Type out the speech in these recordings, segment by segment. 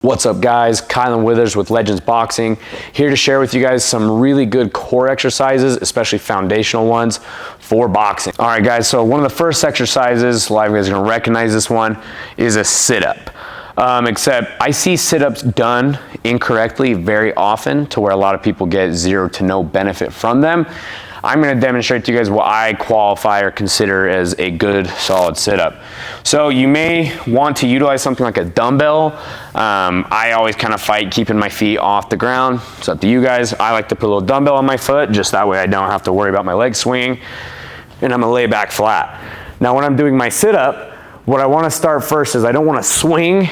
What's up guys, Kylan Withers with Legends Boxing, here to share with you guys some really good core exercises, especially foundational ones for boxing. All right guys, so one of the first exercises, a lot of you guys are gonna recognize this one, is a sit-up. Except I see sit-ups done incorrectly very often to where a lot of people get zero to no benefit from them. I'm going to demonstrate to you guys what I qualify or consider as a good solid sit-up. So you may want to utilize something like a dumbbell. I always kind of fight keeping my feet off the ground. It's up to you guys. I like to put a little dumbbell on my foot, just that way I don't have to worry about my leg swinging, and I'm going to lay back flat. Now when I'm doing my sit-up, what I want to start first is I don't want to swing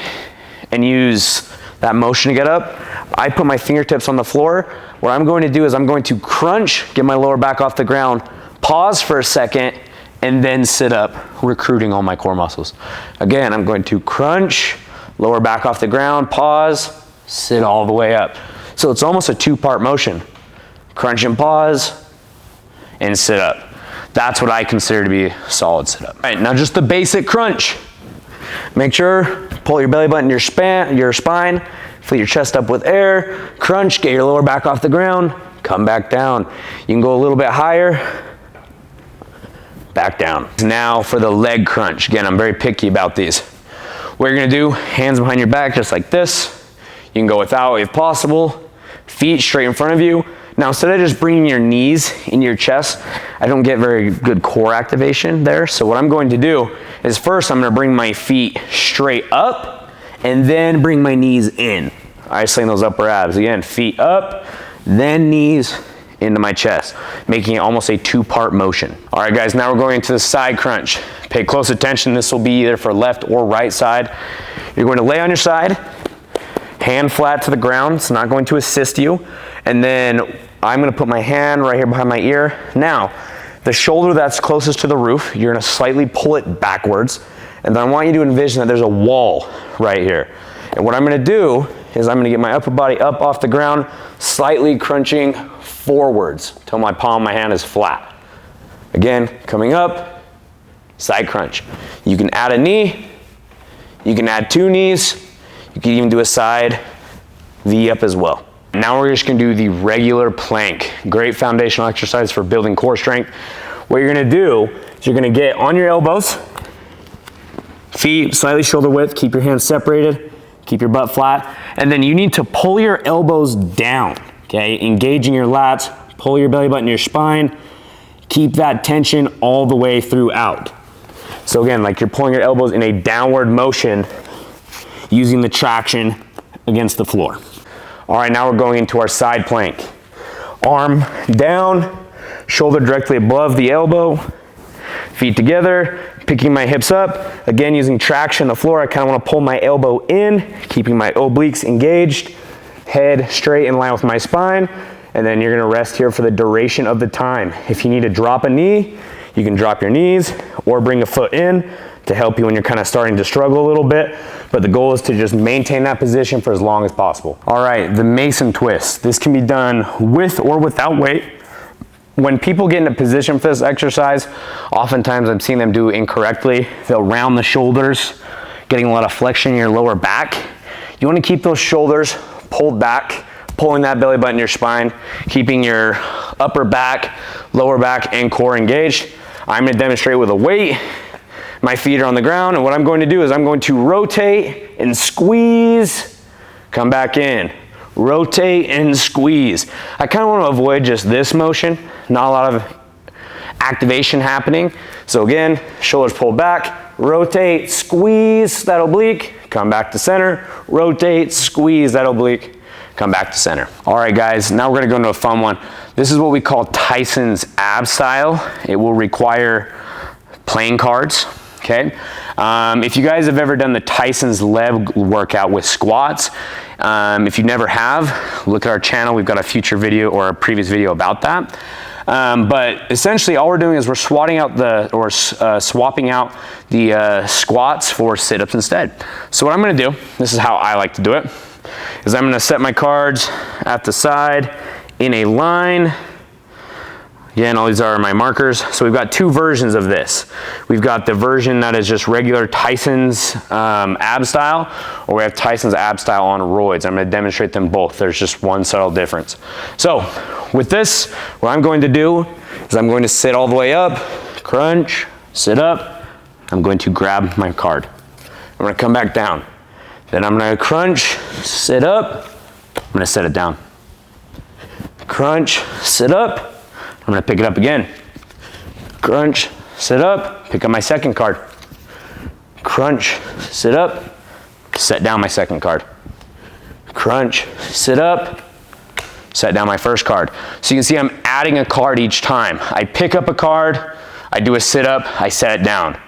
and use that motion to get up. I put my fingertips on the floor. What I'm going to do is I'm going to crunch, get my lower back off the ground, pause for a second, and then sit up, recruiting all my core muscles. Again, I'm going to crunch, lower back off the ground, pause, sit all the way up. So it's almost a two-part motion. Crunch and pause, and sit up. That's what I consider to be a solid sit-up. All right, now just the basic crunch. Make sure, pull your belly button, your spine, fill your chest up with air, crunch, get your lower back off the ground, come back down. You can go a little bit higher, back down. Now for the leg crunch. Again, I'm very picky about these. What you're gonna do, hands behind your back just like this. You can go without if possible, feet straight in front of you. Now instead of just bringing your knees in your chest, I don't get very good core activation there. So what I'm going to do is first I'm gonna bring my feet straight up and then bring my knees in, isolating those upper abs. Again, feet up, then knees into my chest, making it almost a two-part motion. All right guys, now we're going into the side crunch. Pay close attention, this will be either for left or right side. You're going to lay on your side, hand flat to the ground, it's not going to assist you, and then I'm gonna put my hand right here behind my ear. Now, the shoulder that's closest to the roof, you're gonna slightly pull it backwards, and then I want you to envision that there's a wall right here. And what I'm gonna do is I'm gonna get my upper body up off the ground, slightly crunching forwards till my palm of my hand is flat. Again, coming up, side crunch. You can add a knee, you can add two knees, you can even do a side V up as well. Now we're just gonna do the regular plank. Great foundational exercise for building core strength. What you're gonna do is you're gonna get on your elbows, feet slightly shoulder width, keep your hands separated, keep your butt flat, and then you need to pull your elbows down, okay? Engaging your lats, pull your belly button to your spine, keep that tension all the way throughout. So again, like you're pulling your elbows in a downward motion using the traction against the floor. All right, now we're going into our side plank. Arm down, shoulder directly above the elbow, feet together, picking my hips up. Again, using traction on the floor, I kind of want to pull my elbow in, keeping my obliques engaged, head straight in line with my spine, and then you're gonna rest here for the duration of the time. If you need to drop a knee, you can drop your knees or bring a foot in to help you when you're kind of starting to struggle a little bit, but the goal is to just maintain that position for as long as possible. All right, the Mason twist. This can be done with or without weight. When people get in a position for this exercise, oftentimes I'm seeing them do it incorrectly. They'll round the shoulders, getting a lot of flexion in your lower back. You want to keep those shoulders pulled back, pulling that belly button in your spine, keeping your upper back, lower back, and core engaged. I'm going to demonstrate with a weight. My feet are on the ground, and what I'm going to do is I'm going to rotate and squeeze, come back in, rotate and squeeze. I kind of want to avoid just this motion, not a lot of activation happening. So again, shoulders pulled back, rotate, squeeze that oblique, come back to center, rotate, squeeze that oblique, come back to center. All right guys, now we're gonna go into a fun one. This is what we call Tyson's ab style. It will require playing cards. Okay, if you guys have ever done the Tyson's leg workout with squats, if you never have, look at our channel. We've got a future video or a previous video about that. But essentially all we're doing is we're swapping out the squats for sit-ups instead. So what I'm gonna do, this is how I like to do it, is I'm gonna set my cards at the side in a line. Again, all these are my markers. So we've got two versions of this. We've got the version that is just regular Tyson's ab style, or we have Tyson's ab style on roids. I'm gonna demonstrate them both. There's just one subtle difference. So with this, what I'm going to do is I'm going to sit all the way up, crunch, sit up. I'm going to grab my card. I'm gonna come back down. Then I'm gonna crunch, sit up. I'm gonna set it down. Crunch, sit up. I'm gonna pick it up again. Crunch, sit up, pick up my second card. Crunch, sit up, set down my second card. Crunch, sit up, set down my first card. So you can see I'm adding a card each time. I pick up a card, I do a sit up, I set it down.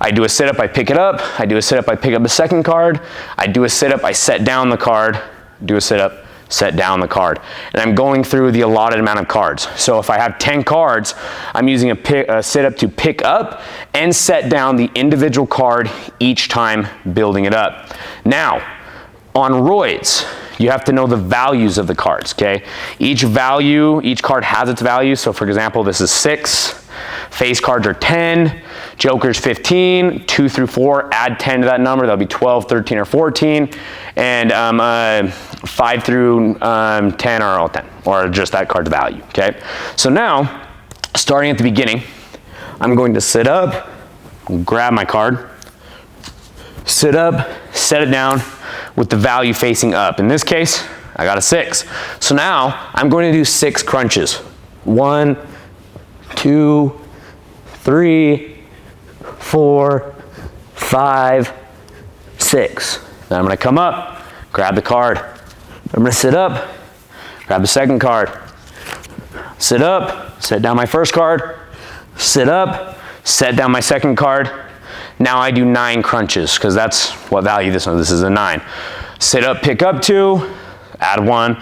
I do a sit up, I pick it up. I do a sit up, I pick up the second card. I do a sit up, I set down the card. Do a sit up, set down the card. And I'm going through the allotted amount of cards. So if I have 10 cards, I'm using a sit up to pick up and set down the individual card each time, building it up. Now, on roids, you have to know the values of the cards, okay? Each card has its value. So for example, this is 6, face cards are 10, joker's 15, 2 through 4, add 10 to that number, that'll be 12, 13, or 14, and 5 through 10 are all 10, or just that card's value, okay? So now, starting at the beginning, I'm going to sit up, grab my card, sit up, set it down with the value facing up. In this case, I got a 6. So now, I'm going to do 6 crunches. 1, 2, 3, 4, 5, 6. Then I'm gonna come up, grab the card. I'm gonna sit up, grab the second card. Sit up, set down my first card. Sit up, set down my second card. Now I do 9 crunches, because that's what value this one is. This is a 9. Sit up, pick up 2, add 1,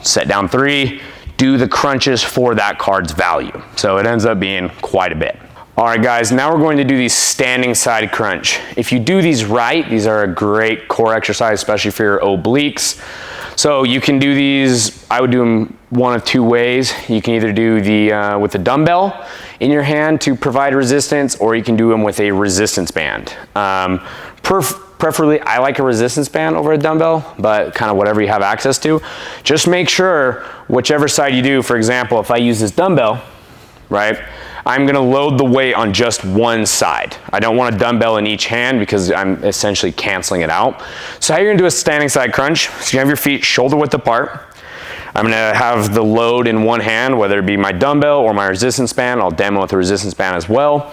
set down 3, do the crunches for that card's value. So it ends up being quite a bit. All right, guys, now we're going to do these standing side crunch. If you do these right, these are a great core exercise, especially for your obliques. So you can do these, I would do them one of 2 ways. You can either do the with a dumbbell in your hand to provide resistance, or you can do them with a resistance band. Preferably, I like a resistance band over a dumbbell, but kind of whatever you have access to. Just make sure, whichever side you do, for example, if I use this dumbbell, right, I'm gonna load the weight on just one side. I don't want a dumbbell in each hand because I'm essentially canceling it out. So how you're gonna do a standing side crunch, so you have your feet shoulder width apart. I'm gonna have the load in one hand, whether it be my dumbbell or my resistance band. I'll demo with the resistance band as well.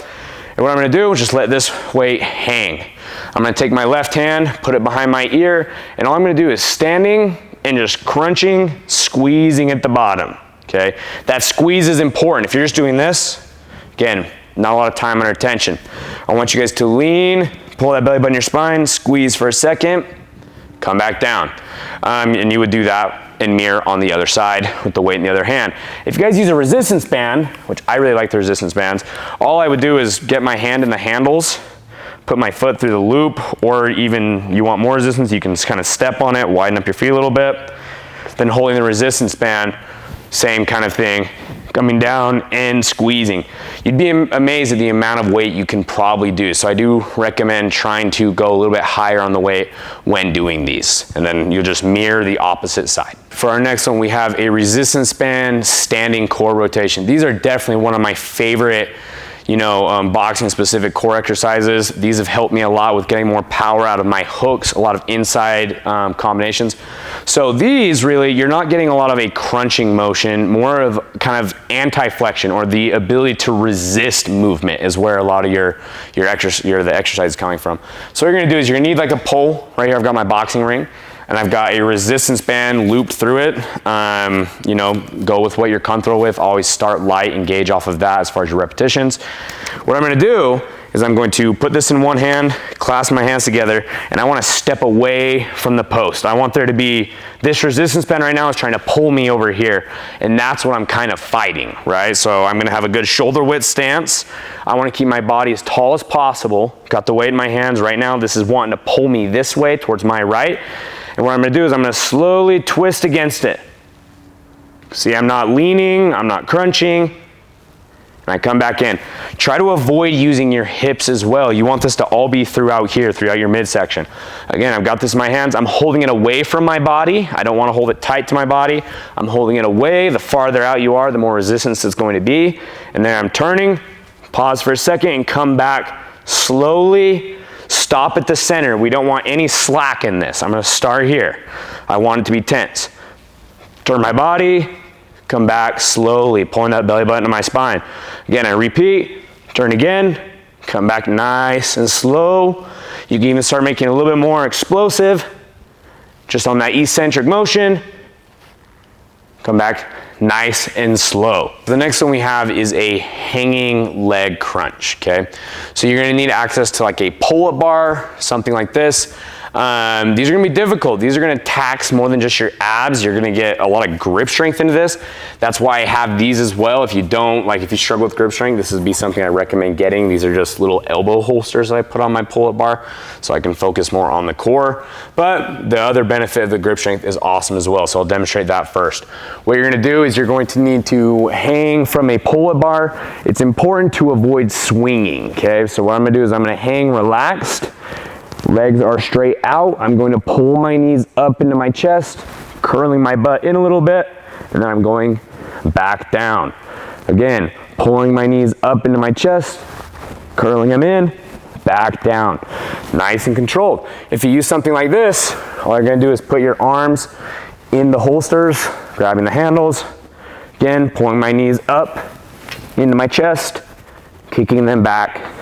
And what I'm gonna do is just let this weight hang. I'm gonna take my left hand, put it behind my ear, and all I'm gonna do is standing and just crunching, squeezing at the bottom, okay? That squeeze is important. If you're just doing this, again, not a lot of time under tension. I want you guys to lean, pull that belly button in your spine, squeeze for a second, come back down. And you would do that and mirror on the other side with the weight in the other hand. If you guys use a resistance band, which I really like the resistance bands, all I would do is get my hand in the handles, put my foot through the loop, or even you want more resistance, you can just kind of step on it, widen up your feet a little bit. Then holding the resistance band, same kind of thing, coming down and squeezing. You'd be amazed at the amount of weight you can probably do. So I do recommend trying to go a little bit higher on the weight when doing these. And then you'll just mirror the opposite side. For our next one, we have a resistance band standing core rotation. These are definitely one of my favorite boxing specific core exercises. These have helped me a lot with getting more power out of my hooks, a lot of inside combinations. So these really, you're not getting a lot of a crunching motion, more of kind of anti-flexion, or the ability to resist movement is where a lot of the exercise is coming from. So what you're gonna do is you're gonna need like a pole. Right here I've got my boxing ring, and I've got a resistance band looped through it. Go with what you're comfortable with. Always start light and gauge off of that as far as your repetitions. What I'm gonna do is I'm going to put this in one hand, clasp my hands together, and I wanna step away from the post. I want there to be, this resistance band right now is trying to pull me over here, and that's what I'm kind of fighting, right? So I'm gonna have a good shoulder width stance. I wanna keep my body as tall as possible. Got the weight in my hands right now. This is wanting to pull me this way towards my right. And what I'm gonna do is I'm gonna slowly twist against it. See, I'm not leaning, I'm not crunching, and I come back in. Try to avoid using your hips as well. You want this to all be throughout here, throughout your midsection. Again, I've got this in my hands. I'm holding it away from my body. I don't want to hold it tight to my body. I'm holding it away. The farther out you are, the more resistance it's going to be. And then I'm turning, pause for a second, and come back slowly. Stop at the center. We don't want any slack in this. I'm going to start here. I want it to be tense. Turn my body, come back slowly, pulling that belly button to my spine. Again, I repeat, turn again, come back nice and slow. You can even start making it a little bit more explosive, just on that eccentric motion. Come back nice and slow. The next one we have is a hanging leg crunch, okay? So you're gonna need access to like a pull-up bar, something like this. These are gonna be difficult. These are gonna tax more than just your abs. You're gonna get a lot of grip strength into this. That's why I have these as well. If you don't, like if you struggle with grip strength, this would be something I recommend getting. These are just little elbow holsters that I put on my pull-up bar so I can focus more on the core. But the other benefit of the grip strength is awesome as well. So I'll demonstrate that first. What you're gonna do is you're going to need to hang from a pull-up bar. It's important to avoid swinging, okay? So what I'm gonna do is I'm gonna hang relaxed. Legs are straight out. I'm going to pull my knees up into my chest, curling my butt in a little bit, and then I'm going back down. Again, pulling my knees up into my chest, curling them in, back down. Nice and controlled. If you use something like this, all you're gonna do is put your arms in the holsters, grabbing the handles. Again, pulling my knees up into my chest, kicking them back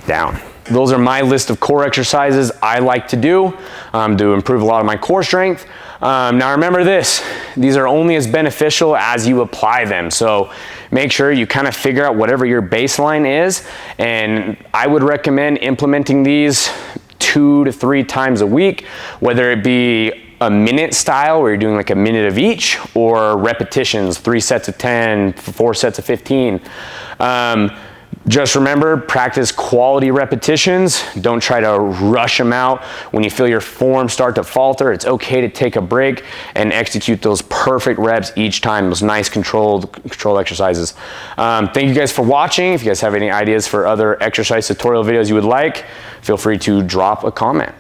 down. Those are my list of core exercises I like to do to improve a lot of my core strength. Now remember this, these are only as beneficial as you apply them. So make sure you kind of figure out whatever your baseline is. And I would recommend implementing these 2 to 3 times a week, whether it be a minute style where you're doing like a minute of each, or repetitions, 3 sets of 10, 4 sets of 15. Just remember, practice quality repetitions. Don't try to rush them out. When you feel your form start to falter, it's okay to take a break and execute those perfect reps each time, those nice controlled exercises. Thank you guys for watching. If you guys have any ideas for other exercise tutorial videos you would like, feel free to drop a comment.